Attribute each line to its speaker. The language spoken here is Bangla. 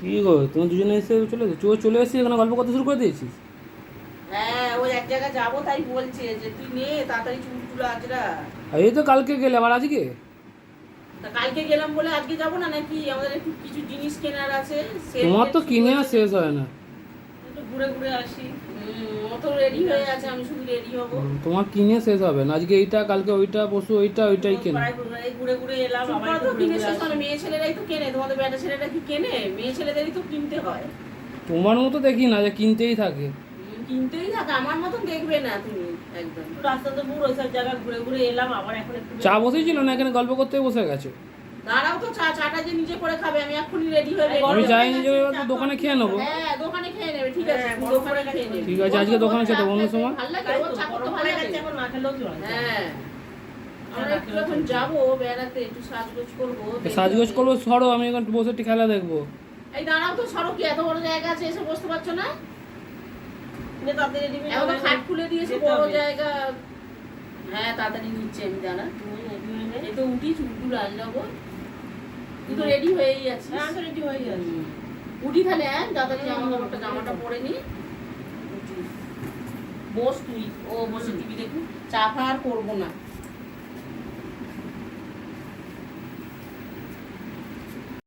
Speaker 1: কি গো তোমার দুজনে এসে চলে এসেছো চলে এসেছিস এখানে গল্প করতে শুরু করে দিয়েছিস?
Speaker 2: হ্যাঁ, ওই এক জায়গায় যাবো তাই বলছে যে তুই নে তাড়াতাড়ি চুলগুলো আজরা।
Speaker 1: আর এই তো কালকে গেলে আবার আজকে?
Speaker 2: তা কালকে গেলাম বলে আজকে যাবো না নাকি? আমাদের একটু কিছু জিনিস কেনার আছে।
Speaker 1: তোমার তো কিনে আর শেষ হয় না।
Speaker 2: একটু ঘুরে ঘুরে আসি। ও তো রেডি হয়ে আছে, আমি শুধু রেডি হবো।
Speaker 1: তোমার কিনে শেষ হবে না, আজকে এইটা কালকে ওইটা পরশু ওইটা ওইটাই কেনে।
Speaker 2: এই ঘুরে ঘুরে এলাম। আমার তো কিনে শেষ হয় না, মেয়ে ছেলেরাই তো কেনে। তোমাদের বেটা ছেলেরা কি কেনে? মেয়ে ছেলেদেরই তো কিনতে হয়।
Speaker 1: তোমার মতো দেখি না যে কিনতেই থাকে।
Speaker 2: কিনতেই থাকে, আমার মতন দেখবে না তুমি একদম। রাস্তাতে পুরো ওইসব জায়গা ঘুরে ঘুরে এলাম, আবার এখন একটু
Speaker 1: চা বসেছিল না এখানে গল্প করতে বসে গেছে?
Speaker 2: দাঁড়াও তো, চাটা যে নিজে করে খাবে, আমি এখনই রেডি হয়ে
Speaker 1: আমি যাই নিজে দোকানে খেয়ে নেবো।
Speaker 2: হ্যাঁ, দোকানে খেয়ে নেবে, ঠিক আছে, তুমি দোকানে খেয়ে নেবে।
Speaker 1: ঠিক আছে, আজকে দোকানে খেতে অন্য সময়।
Speaker 2: ভালো লাগে, ওর চা করতে ভালো লাগে। এখন না খেলেও চলে। হ্যাঁ, আমরা একটু এখন যাবো বেড়াতে, একটু সাজগোজ করবো।
Speaker 1: সাজগোজ করবো, সরো আমি এখন বসে একটু খেলা দেখবো।
Speaker 2: এই দাঁড়াও তো, সড়ক কি এত বড় জায়গা আছে, এসে বসতে পারছো না? এখন তো খাট খুলে দিয়েছে, বড় জায়গা। হ্যাঁ, তাড়াতাড়ি নিচ্ছে, আমি জানা। এই তো উঠি, চুলটুল আনলাবো। তুই তো রেডি হয়েই আছিস। হ্যাঁ, আমি রেডি হয়ে আছি। উঠি তাহলে, হ্যাঁ, তাড়াতাড়ি জামাটা পরে নি। বস তুই, ও বসে টিভি দেখুন। চা ফা আর করবো না।